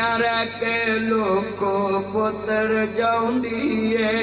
भुखिया रह के लोको पुत्र जाऊंदी है।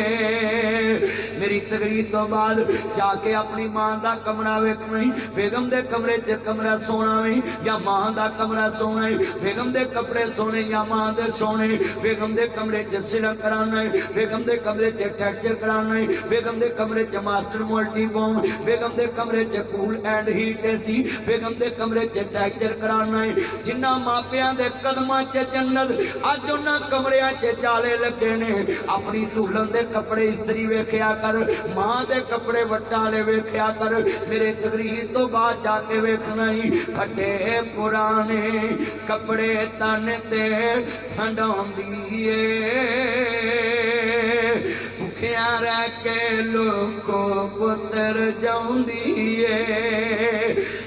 मेरी तकरीर तो बाद जाके अपनी मां का कमरा वेखना ही, बेगम दे कमरे च कमरा सोना वे या मां का कमरा सोना है, बेगम दे कपड़े सोने या मां दे सोने, बेगम दे कमरे च सिलक कराना है, बेगम दे कमरे च टेक्चर कराना है, बेगम दे कमरे च मास्टर मल्टी कॉम, बेगम दे कमरे च कूल एंड हीट एसी, बेगम दे कमरे च टेक्चर कराना है। जिन्ना मापियां दे कदमां च जन्नत अज उन्हां कमरियां च जाले लगे ने। अपनी दुल्हन दे कपड़े इस्त्री वेखिया कर, मां दे कपड़े वटाले वेखिया कर। मेरे तकरीर तो बाद जाके वेखना ही, फटे पुराने कपड़े तन ते हंडाउंदी ए। भुखिया रह के लोको पुत्र जाऊंदी है।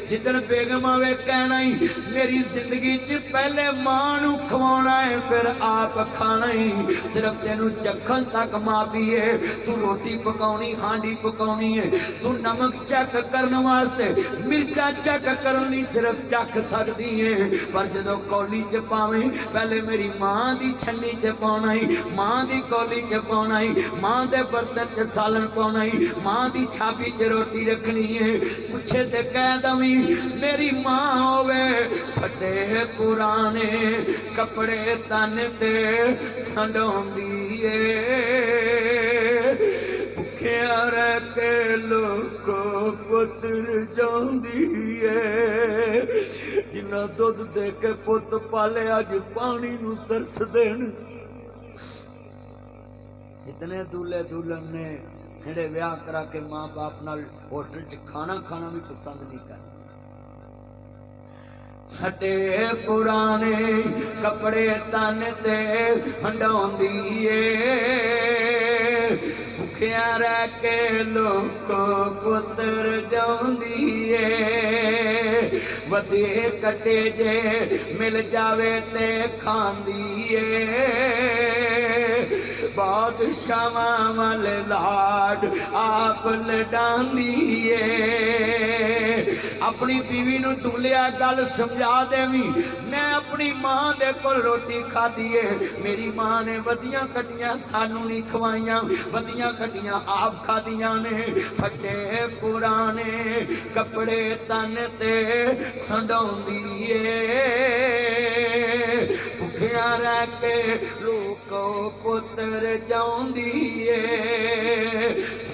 जिधर बेगम आवे कहना ही, मेरी जिंदगी च पहले मां नू खवाना है फिर आप खाना ही। सिर्फ तेनू चखन तक माफी है। तू रोटी पकाउनी, हांडी पकाउनी है, तू नमक चेक करने वास्ते मिर्चा चेक करनी सिर्फ चख सकती है। पर जदों कौली च पावे पहले मेरी मां दी छन्नी च पाउना ही, मां दी कौली च पाउना ही, मां दे बर्तन च सालन पाउना ही, मां दी छाबी च रोटी रखनी है। पुछे ते कह दवी मेरी मां होवे, फटे पुराने कपड़े तन ते खंडोंदी ए। भुखिया रह के लोको पुत्र जाऊंदी है। जिन्ना दुध दे के पुत पाले अज पानी नू तरस देन। इतने दूल्हे दुल्हन ने जेड़े ब्याह करा के मां बाप नाल होटल च खाना खाना भी पसंद नहीं कर। हटे पुराने कपड़े तन ते हंडाउंदी ए। भुखिया रह के लोको पुत्र जाऊंदी ए। वधे कटे जे मिल जावे ते खांदी ए। बादशाह वाल लाड आप लडांदी ए। अपनी बीवी नू दूल्हा गल समझा देवी, मैं अपनी मां दे कोल रोटी खाधी है, मेरी मां ने वधियां कटियां सानू नहीं खवाइयां, वधियां कटियां आप खादियां ने। फटे पुराने कपड़े तन ते हंडाउंदी ए। भुखिया रह के लोको पुत्र जाऊंदी ए।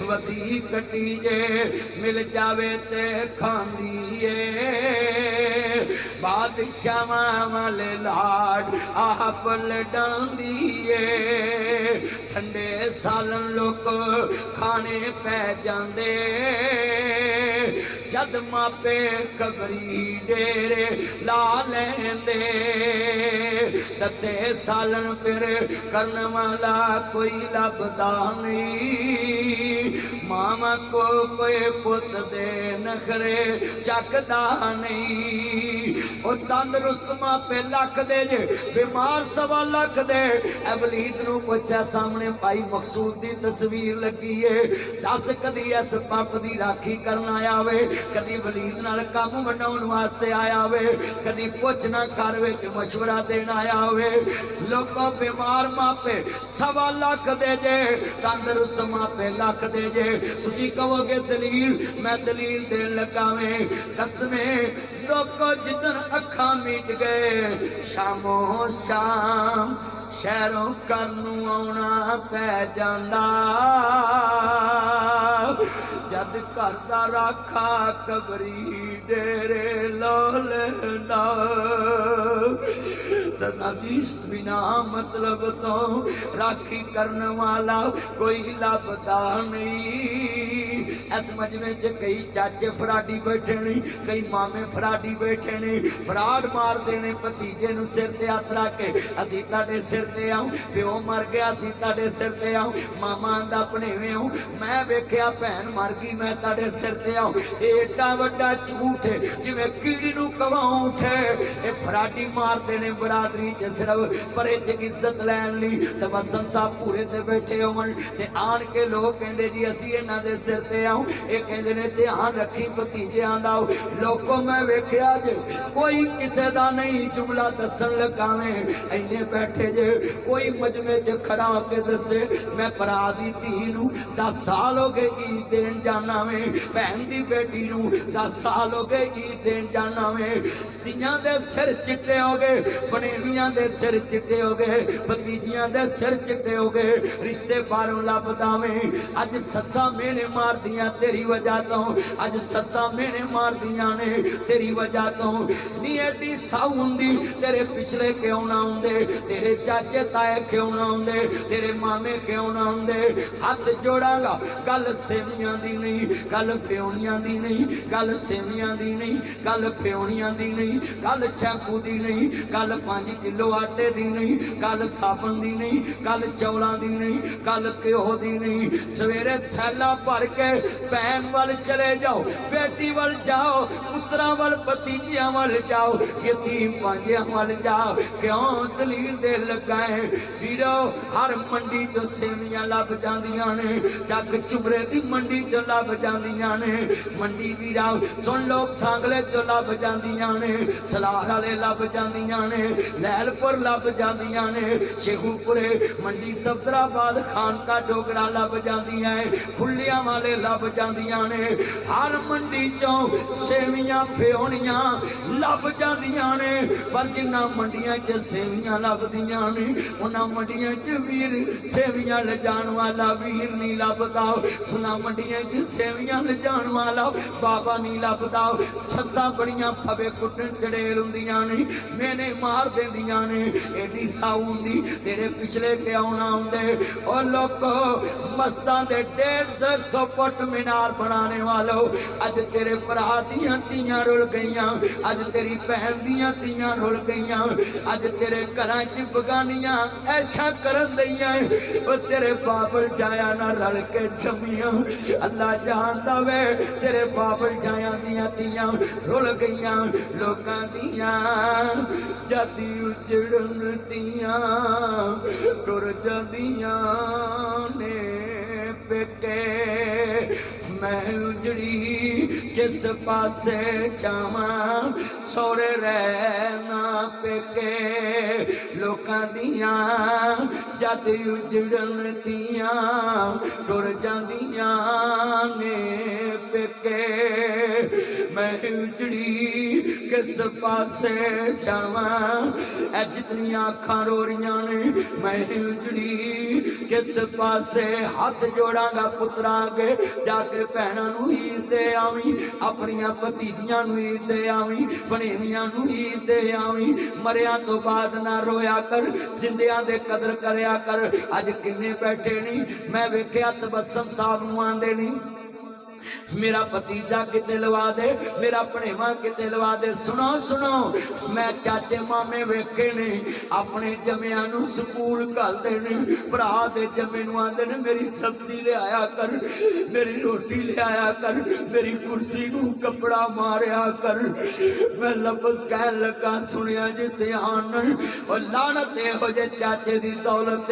वधी कटी जे मिल जावे ते खांदी ए। बादशाह वाले लाड आप लडांदी ए। ठंडे सालन लोग खाने पै जांदे। जद मापे कबरी डेरे ला लेंदे। तते सालन फिर करने वाला कोई लभदा नहीं। मामा को कोई पुत दे नखरे चकदा नहीं। वो तंदरुस्त मापे लख दे जे, बीमार सवा लख दे। अवलीद नू पुछा सामने भाई मकसूद दी तस्वीर लगी है, दस कदी इस पप दी राखी करना आया वे, कदी वलीद नाल काम वंडाउण वास्ते आया वे, कदी पुछना घर विच मशवरा देन आया वे। लोगों बीमार मापे सवा लख दे जे, तंदरुस्त मापे लख दे जे। तुसी कहोगे दलील, मैं दलील देन लगा वे। कसमे लोगों जिदन अखा मीट गए, शामो शाम शहरों करनू आउणा पै जांदा। जद घर दा राखा कबरी डेरे लो लेंदा। बिना मतलब तो राखी करने वाला कोई लभदा नहीं। इस मजमे च कई चाचे फराडी बैठे ने, कई मामे फराडी बैठे ने। फराड मार देने भतीजे नू सिर ते हथ रख के, असी तुहाडे सिर ते आऊं, प्यो मर गया असी तुहाडे सिर ते आऊं। मामा आंदा भणेवे आऊं, मैं वेखिया भैन मर गई मैं तुहाडे सिर ते आऊं। एडा वड्डा झूठ है जिवें कीड़ी नू कवाऊं उठे। ये फराडी मारते ने बरादरी च सिर्फ परे च इज्जत लैन लई। तबस्सुम साहब पूरे ते बैठे होवन ते आन के लोग कहंदे जी असी इन्हां दे सिर ते आऊं। ये कहते ने ध्यान रखी भतीजियां दा। लोको मैं वेख्या जे कोई किसे दा नहीं जुमला दसन लगावे, इन्ने बैठे जे कोई मजमे च खड़ा होके दसे मैं भरा दी धी नूं 10 साल हो गए ईद देन जाना वे, भैन दी बेटी नूं 10 साल हो गए ईद देन जाना वे। धीआं दे सिर चिट्टे हो गए, बनेवियां दे सिर चिट्टे हो गए, भतीजियां दे सिर चिट्टे हो गए, रिश्ते बारों लभदा वे। अज सस्सां मेने मार दियां तेरी वजह तो, अज सस्सां मेने मार दियां ने तेरी वजह तो। नी एडी साऊ हुंदी तेरे पिछले क्यों ना आउंदे, तेरे चाचे ताए क्यों ना आउंदे, तेरे मामे क्यों ना आउंदे। हाथ जोड़ांगा गल सेवियां दी नहीं, गल फ्योनियां दी नहीं, गल सेवियां दी नहीं, गल फ्योनियां दी नहीं, गल शैंपू दी नहीं, गल 5 किलो आटे दी नहीं, गल साबन दी नहीं, गल चौलां दी नहीं, गल घ्यो दी नहीं। सवेरे थैला भर के भैन वाल चले जाओ, बेटी वाल जाओ, पुत्रा वाल भतीजियां वाल जाओ, यतीम भांजियां वाल जाओ। क्यों दलील दे लगा है वीरो, हर मंडी चो सेवियां लभ जांदियां ने, जग चुमरे दी मंडी चो लभ जांदियां ने। मंडी वीरा सुन लो, सांगले चो लभ जांदियां ने, सलार वाले लभ जांदियां ने, लैलपुर लभ जांदियां ने, शेखूपुरे मंडी सफदराबाद खान का डोगरा लभ जांदियां है, फुलियां वाले लभ जांदियां ने। हर मंडी चो सेवियां फ्योनियां लभ जांदियां ने, पर जिन्ना मंडियां च सेवियां लभदियां ने उन्हां मंडियां च वीर सेवियां ले जाण वाला वीर नहीं लभदा। उन्हां मंडियां च सेवियां ले जाण वाला बाबा नहीं लभदा। सस्सां बड़ियां फवे कुट्टन चड़ेल हुंदियां ने, मैंने मार देंदियां ने, एडी साऊ हुंदी तेरे पिछले क्यों ना आउंदे। ओ लोको मस्तां दे 150 फुट मीनार बनाने वालों, अज तेरे भरा दियां धीआं रुल गईयां, अज तेरी बहन दियां धीआं रुल गईयां, अज तेरे घरां च बगानियां ऐशा करन दईयां। ओ तेरे बाबल जाया ना रल के जमियां, अल्लाह जानदा वे तेरे बाबल जाया दियां धीआं रुल गईयां। लोकां दियां जाती उजड़न दियां टुर जांदियां ने पेके, मैं उजड़ी किस पासे जावां सौरे रहना पेके। लोकां दियां जद उजड़न दियां टुर जांदियां ने पेके, मैं उजड़ी किस पासे जावां। ऐ जितनियां अखां रो रहियां ने, मैं उजड़ी किस पासे। हाथ जोड़ांगा पुत्रा अगे जाके भैणां नूं ईद दे आवीं, अपनियां भतीजियां नूं ईद दे आवीं, भणेवियां नूं ईद दे आवीं। मरिया तो बाद ना रोया कर, जिंदियां दे कदर करया कर। अज किन्ने बैठे नहीं, मैं वेख्या तबस्सम साहब नूं आंदे नहीं मेरा भतीजा किते लवा दे, मेरा भणेवा किते लवा दे। सुनो सुनो, मैं चाचे मामे वेखे ने अपने जमिया नूं स्कूल घलदे ने, भरा दे जमे नूं आंदे ने मेरी सब्जी ले आया कर, मेरी रोटी ले आया कर, मेरी कुर्सी नूं कपड़ा मारिया कर। मैं लफ्ज़ कहन लगा सुनिया जी ध्यान, और लानत हो जे चाचे दी दौलत,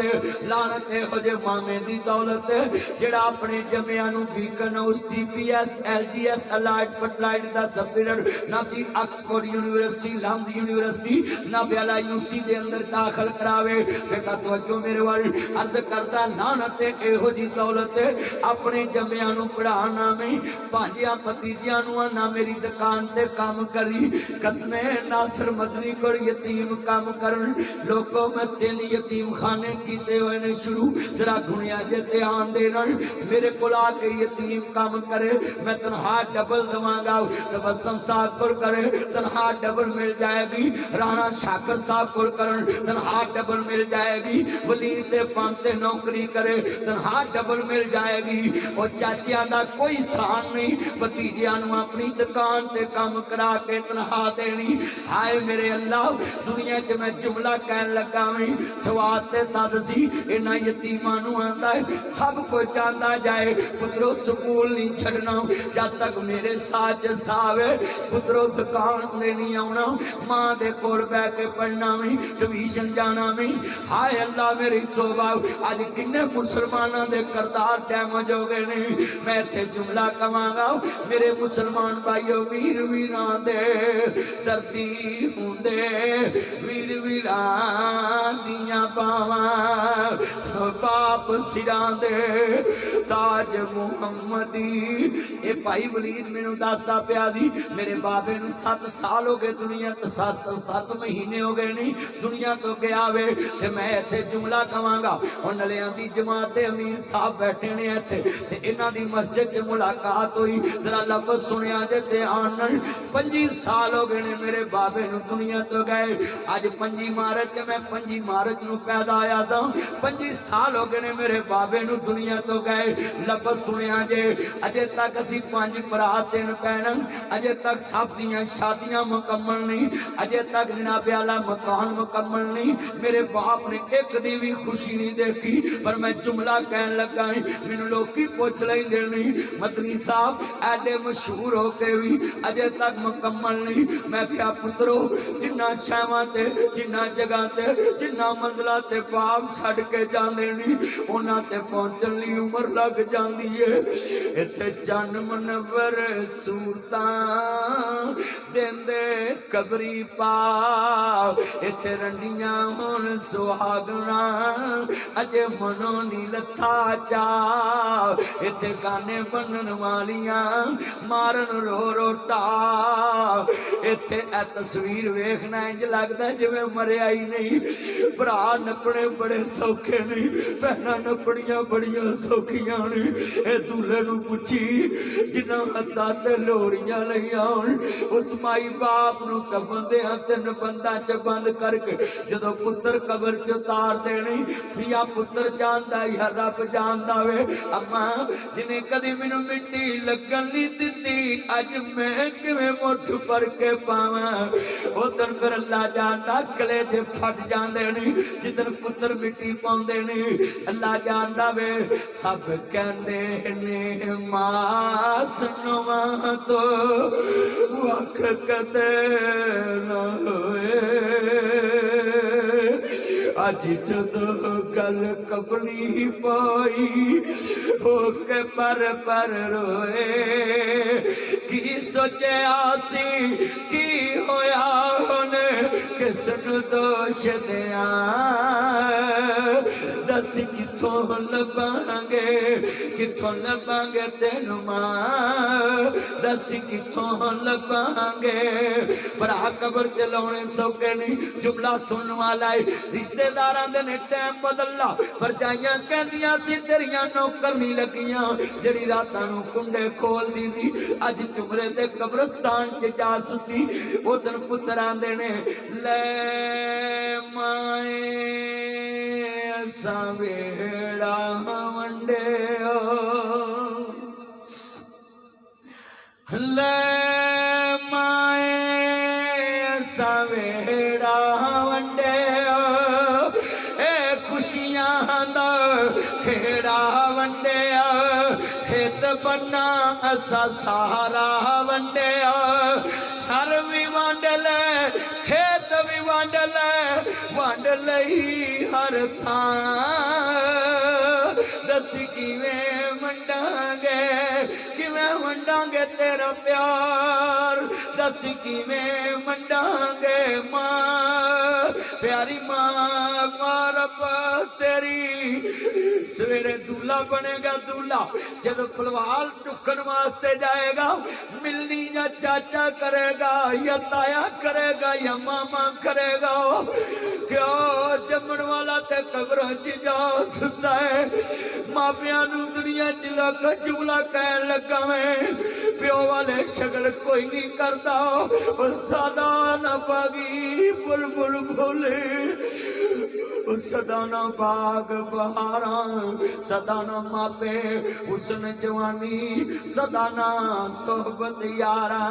लानत हो जे मामे दी दौलत, जेड़ा अपने जमिया नूं बीकन उस GPS LGS अलाइड फर्टिलाइट दा सबमिट ना जी ऑक्सफोर्ड यूनिवर्सिटी लम्स यूनिवर्सिटी ना बेला यूसी दे अंदर दाखिल करावे। बेटा तवज्जो मेरे वाल अर्ज करदा, लानत एहो जी दौलत अपने जमिया नूं पढ़ाना में, भांजियां भतीजियां नूं ना मेरी दुकान ते काम करी। कसमे नासर मदनी को यतीम काम करन। लोगों में 3 यतीम खाने कीते हुए ने शुरू, जरा गुनिया जे ध्यान देना। मेरे को आके यतीम काम करे, मैं तनख्वाह डबल दवांगा। तबस्सम साहब को करे, तनख्वाह डबल मिल जाएगी। राणा शाकर साहब को करन, तनख्वाह डबल मिल जाएगी। वलीद दे पांते नौकरी करे, तनख्वाह डबल मिल जाएगी। और चाचियां दा कोई सान नहीं, भतीजियां नूं अपनी दुकान ते काम करा के तनख्वाह देनी। हाय मेरे अल्लाह, दुनिया च मैं जुमला कहन लगा मैं सवाद ते तद सी, इन्हां यतीमां नूं आंदा है सब कुछ आंदा जाए। पुत्रो स्कूल नहीं छड़ना जब तक मेरे साथ सावे पुत्रो दुकान ते नहीं आना मां दे कोल बैठ के पढ़ना भी ट्यूशन जाना भी हाय अल्लाह मेरी तौबा अज किन्ने मुसलमानों दे करतार डैमेज हो गए ने मैं इत्थे जुमला कवांगा मेरे मुसलमान भाइयों वीर वीरां दे धरती हुंदे वीर वीरां दियां बावां बाप सिरां दे ताज मुहम्मदी ये भाई वलीद मैनू दसदा पिया सी मेरे बाबे नू 7 साल हो गए दुनिया तो 7 महीने हो गए नहीं दुनिया तो गया वे ते मैं इत्थे जुमला कवांगा और नलियां दी जमात दे अमीर साहब बैठे ने इत्थे ते इन्हां दी मस्जिद च मुलाकात हुई जरा लफ्ज़ सुनिया जे ध्यान नाल 25 साल हो गए ने मेरे बाबे नू दुनिया तो गए अज 5 मार्च मैं 5 मार्च नू पैदा आया सा 25 साल हो गए ने मेरे बाबे नू दुनिया तो गए लफ्ज़ सुनिया जे अजे तक असी 5 भरा 3 भैन अजे तक सब दियां शादियां मुकम्मल नहीं अजे तक जनाबे आला मकान मुकम्मल नहीं मेरे बाप ने एक दी भी खुशी नहीं देखी पर मैं जुमला कहन लगा मैनू लोकी पुछ लेंदे नहीं मदनी साहब ऐडे मशहूर हो के भी अजे तक मुकम्मल नहीं मैं क्या पुत्रो जिन्ना शहवां ते जिन्ना जगह ते जिन्ना मंजिला ते बाप छड़ के जांदे नहीं उन्हां ते पहुंचण लई उम्र लग जांदी है इत्थे चन मनवर सूरतां देंदे कबरी पा इत्थे रंडियां हुण सुहागना अजे मनो नी लथा चा इत्थे गाने बनन वालियां मारन रो रोटा इत्थे ए तस्वीर वेखना इंज लगदा जिवें मरिया ही नहीं भरा नपने बड़े सौखे नहीं भैनां नपणियां बड़ियां सौखियां ने ए दूल्हे नू पुछी जिन्हां हत्थां ते लोरियां लईआं उस माई बाप नू कफन दे 3 बंदा च बंद करके जदों पुत्र कबर च उतार देनी या पुत्र जानदा या रब जानदा वे अम्मा जिन्हें कदी मैनू मिट्टी लगन नहीं दिती अज मैं किवें मुठ भर के पावां उधर फिर अल्लाह जानदा कलेजे फट जांदे ने जिधर पुत्र मिट्टी पाउंदे ने अल्लाह जानदा वे सब कहंदे ने मास नुवा तो वख कदे ना होए अज जदों गल कबली पाई होके पर रोए की सोचा सी की होया हुण किसनू दोष दिया दस किथों लभांगे तेनू मां दस किथों लभांगे भरा कबर चलाने सौके नहीं जुमला सुनने वाला है रिश्तेदारां दे ने टाइम बदलना भरजाइयां कहंदियां सी तेरियां नौकर नहीं लगियां जेड़ी रातां नू कुंडे खोलदी सी अज चुमरे ते कब्रस्तान च जा सुती उधर पुत्र आंदे ने ले माए असा वेड़ा वंडे ले माए असा वेड़ा वंडे ए खुशियां दा खेड़ा वंडे खेत बन्ना असा सारा वंडे हर भी वंड ले खेत भी वंड लई हर थां दस किवें वंडांगे तेरा प्यार दस किवें वंडांगे मां प्यारी मां रब तेरी सवेरे दूल्हा बनेगा दूल्हा जब फुलवाल टुकन वास्ते जाएगा मिलनी या चाचा करेगा या ताया करेगा या मामा करेगा क्यों जमन वाला ते कब्रों च जा सुता है मापिया नू दुनिया च लोग जुमला कहन लगा मैं प्यो वाले शगल कोई नहीं करता सदा न पागी बुलबुल बोले सदा न बाग बहारा सदा न मापे हुस्न जवानी सदा न सोहबत यारा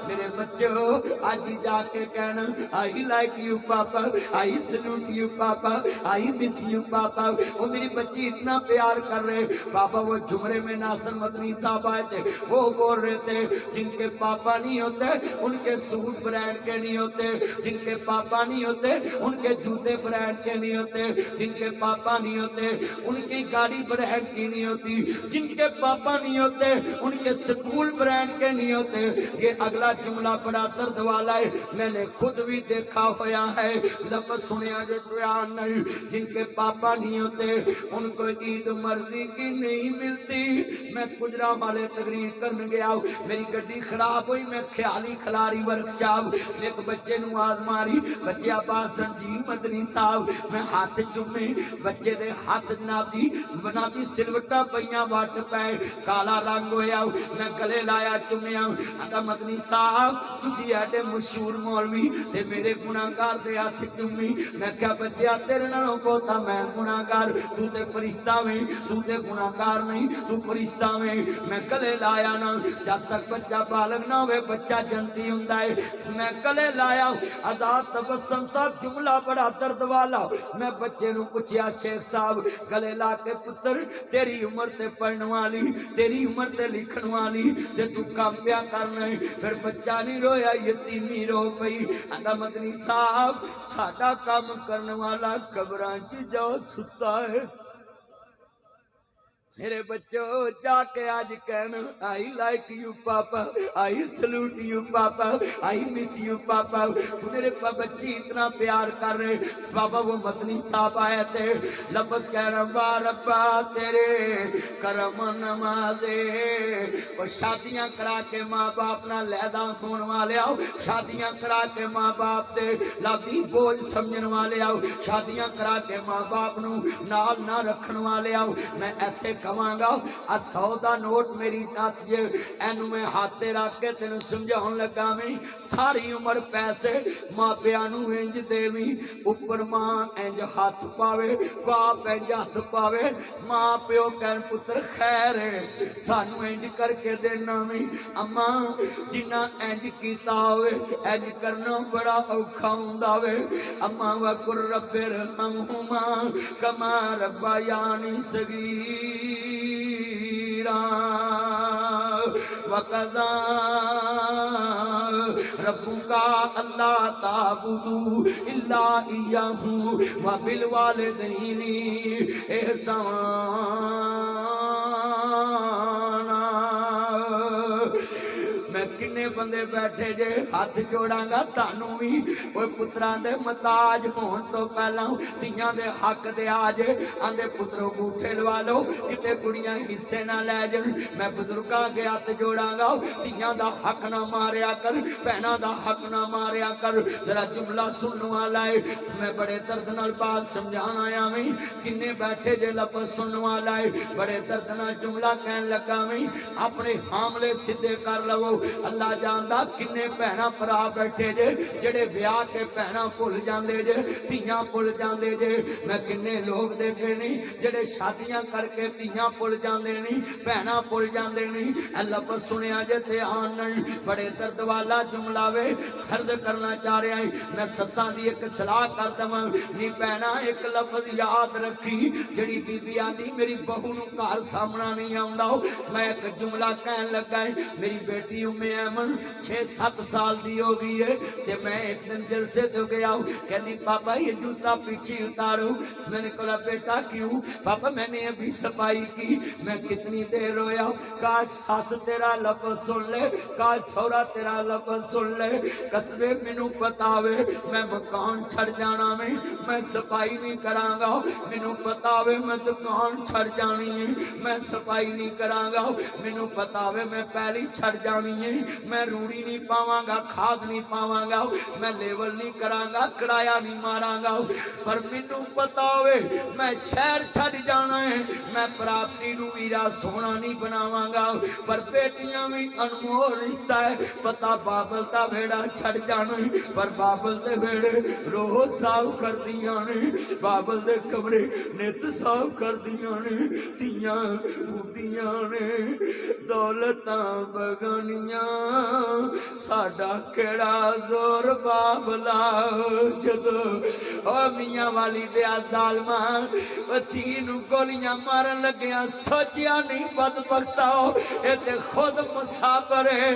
मेरे बच्चों आज जाके कहना आई लाइक यू पापा आई सलूट यू पापा आई मिस यू पापा, वो मेरी बच्ची इतना प्यार कर रहे पापा। वो झुमरे में नासिर मदनी साहब आए थे, वो बोल रहे थे जिनके पापा नहीं होते उनके सूट ब्रांड के नहीं होते, जिनके पापा नहीं होते उनके जूते ब्रांड के नहीं होते, जिनके पापा नहीं होते उनकी गाड़ी ब्रांड की नहीं होती, जिनके पापा नहीं होते उनके स्कूल ब्रांड के नहीं होते। ये अगला जुमला बड़ा दर्द वाला है, मैंने खुद भी देखा होया है। लफ्ज़ सुनिया जो बयान नहीं, जिनके पापा नहीं होते उनको ईद मर्जी की नहीं मिलती। मैं गुजरा वाले तकरीर करने गया, मेरी गड्डी खराब हुई, मैं ख्याली खिलारी वर्कशॉप एक बच्चे नु आवाज मारी, बच्चे अब्बास जी मदनी साहब, मैं हाथ चुमे बच्चे दे हाथ बनाती सिलवटा पईया वट पै काला रंग होया, मैं गले लाया चुमिया, आंदा मदनी साहब तुसी एडे मशहूर मौलवी ते मेरे गुनाहगार दे हाथ चुमी। मैं क्या बच्चा तेरे नालों बहुता मैं गुनाहगार, तू ते फरिश्ता में, तू ते गुनाहगार नहीं, तू फरिश्ता में। मैं गले लाया ना, जब तक बच्चा बालग ना होवे बच्चा जनती हुंदा है। मैं गले लाया आजाद तबस्सुम साहब, जुमला बड़ा दर्द वाला। मैं बच्चे नू पूछया शेख साहब गले ला के पुत्र तेरी उम्र ते पढ़ने वाली, तेरी उम्र ते लिखण वाली ते तू काम पिया करना है। फिर बच्चा नहीं रोया, यतीमी रो पई। आंदा मदनी साहब साडा काम करने वाला कब्रां च जाओ सुता है। मेरे बच्चों जाके आज कहना आई लाइक यू पापा, आई सल्यूट यू पापा, आई मिस यू पापा। मेरे बच्ची इतना प्यार कर रहे पापा। वो मदनी साहब आए थे, लफ्ज़ कहना वाह रब्बा तेरे करम नमाजे। और शादियां करा के माँ बाप ना लैदा होने वाले आओ, शादियां करा के माँ बाप दे लादी बोझ समझने वाले आओ, शादियां करा के माँ बाप नू नाल ना रखने वाले आओ। मैं ऐसे कवांगा आ 100 दा नोट मेरी हथ च एनू मैं हाथे रख के तेन समझाउण लगा मैं सारी उम्र पैसे मां प्या नू इंज देवी, उपर मां इंज हाथ पावे, बाप इंज हाथ पावे, मां प्यो कहन पुत्र खैर सानू इंज करके देना भी। अम्मा जिन्ना इंज कीता होवे इंज करना बड़ा औखा हुंदा वे। अम्मा वकुर रब्बिर हमहुमा कमा रब्बायानी सगीरा वकज़ा रब्बुका अल्लाह ताबुदू इल्ला इय्याहू व बिल वालिदैनि इहसाना। किन्ने बंदे बैठे जे हाथ जोड़ांगा तानू भी ओए पुत्रां दे मताज होण तो पहला तियां दे हक दे आज आंदे पुत्रो अंगूठे लवा लो किते कुड़ियां हिस्से ना लै जाण। मैं बुजुर्गां अगे हाथ जोड़ांगा तियां दा हक ना मारिया कर, भैणां दा हक ना मारिया कर। जरा जुमला सुनने वाला है, मैं बड़े दर्द नाल बात समझाण आया मैं। किन्ने बैठे जे लफ्ज़ सुनने वाला है, बड़े दर्द नाल जुमला कहन लगा मैं। अपने हामले सीधे कर लवो। अल्लाह जानदा किन्ने भैणां भरा बैठे जे जेड़े ब्याह के भैणां भुल जांदे जे, धीआं भुल जांदे जे। मैं किन्ने लोग देखे नहीं जेड़े शादियां करके धीआं भुल जांदे नहीं, भैणां भुल जांदे नहीं। ऐ लफ्ज़ सुनिया जे ध्यान नाल, बड़े दर्द वाला जुमला वे। अर्ज करना चाह रहा है मैं सस्सां दी एक सलाह कर दवां नी भैणां एक लफ्ज़ याद रखी, जेड़ी बीबी आंदी मेरी बहू नूं घर सामना नहीं आउंदा। मैं एक जुमला कहन लगा है, मेरी बेटी उम्मे ऐमन 6-7 साल दी हो गई है ते मैं एक दिन जलसे तो गया हूँ, कहती पापा ये जूता पीछे उतारो। मैंने कहा बेटा क्यों? पापा मैंने अभी सफाई की। मैं कितनी देर रोया, काश सास तेरा लफ्ज़ सुन ले, काश सौरा तेरा लफ्ज़ सुन ले। कसबे मैनू पतावे मैं मकान छड़ जाना मैं सफाई नहीं करांगा। मैनू पतावे मैं दुकान छड़ जानी है, मैं सफाई नहीं करांगा। मैनू पतावे मैं पहली छड़ जानी है, मैं रूड़ी नहीं पावांगा, खाद नहीं पावांगा, मैं लेवल नहीं करांगा, किराया नहीं मारांगा। पर मैनू पता होवे मैं शहर छड़ जाना है, मैं प्राप्ति नू हीरा सोना नहीं बनावांगा। पर बेटियां भी अनमोल रिश्ता है, पता बाबल दा वेड़ा छड़ जाना है, पर बाबल दे वेड़े रोज साफ कर दियां ने, बाबल दे कमरे नित साफ कर दियां ने। तियां उदियां ने दौलतां बगानियां साडा केड़ा जोर बाबला जदों ओ मियां वाली दे जालमा धी नूं गोलियां मारन लग्या सोचिया नहीं बदबख्ता ये ते खुद मुसाफर है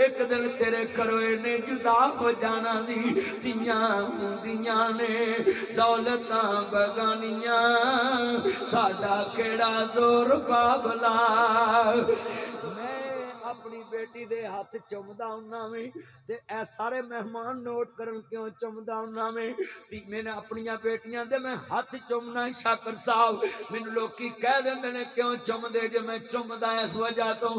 एक दिन तेरे घरों इन्हें जुदा हो जाना सी तियां हुंदियां ने दौलतां बगानियां साडा केड़ा जोर बाबला अपनी बेटी दे हाथ चुमदा हुन्ना में ते ए सारे मेहमान नोट करन क्यों चुमदा हुन्ना में ती मैंने अपनियां बेटियां दे मैं हाथ चुमना शाकर साहब मैनू लोकी कह देंदे ने क्यों चुमदे जे मैं चुमदा इस वजह तो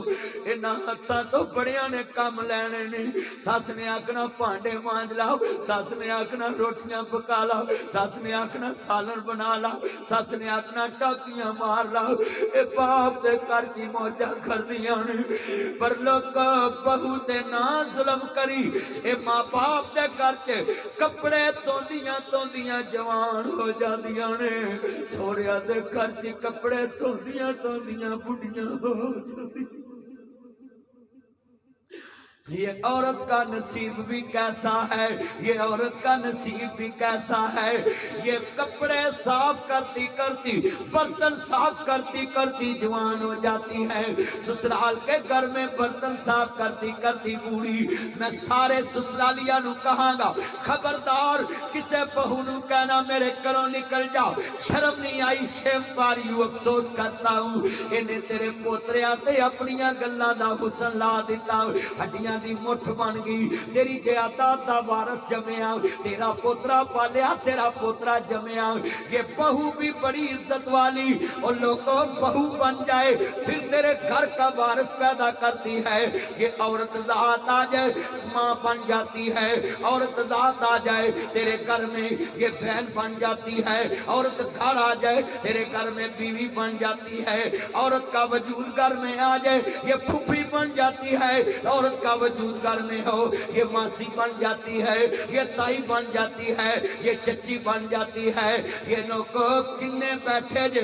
इन्हां हत्थां तो बड़ियां ने काम लैणे ने सस ने आखना भांडे मांज लाओ सस ने आखना रोटियां पका लाओ सस ने आखना सालन बना लाओ सस ने आखना टाकियां मार लाओ ए बाप दे घर च मौजा करदियां ने पर लोग बहू ते ना जुल्म करी ए मां बाप दे घर च कपड़े धोंदियां जवान हो जांदियां ने सोहरिया दे घर च कपड़े धोंदियां बुढ़ियां हो जांदियां ये औरत का नसीब भी कैसा है ये औरत का नसीब भी कैसा है ये कपड़े साफ करती करती बर्तन साफ करती करती जवान हो जाती है ससुराल के घर में बर्तन साफ करती करती बूढ़ी मैं सारे ससुरालिया नू कहांगा खबरदार किसे बहू नू कहना मेरे घरों निकल जाओ शर्म नहीं आई शेम बार यू अफसोस करता हूं इन्हें तेरे पोतरिया ते अपनियां गल्लां दा हुसन ला दिता हड्डियां दी मुठ बन गई तेरी जायदाद दा वारस जमया तेरा पोतरा पालिया तेरा पोतरा जमया ये बहू भी बड़ी इज्जत वाली और लोगों बहू बन जाए फिर तेरे घर का वारिस पैदा करती है ये औरत जात आ जाए माँ बन जाती है औरत जात आ जाए तेरे घर में ये बहन बन जाती है औरत घर आ जाए तेरे घर में बीवी बन जाती है औरत का वजूद घर में आ जाए ये फूफी बन जाती है औरत का वजूद घर में हो ये मासी बन जाती है ये ताई बन जाती है ये चच्ची बन जाती है ये लोग किन्ने बैठे जे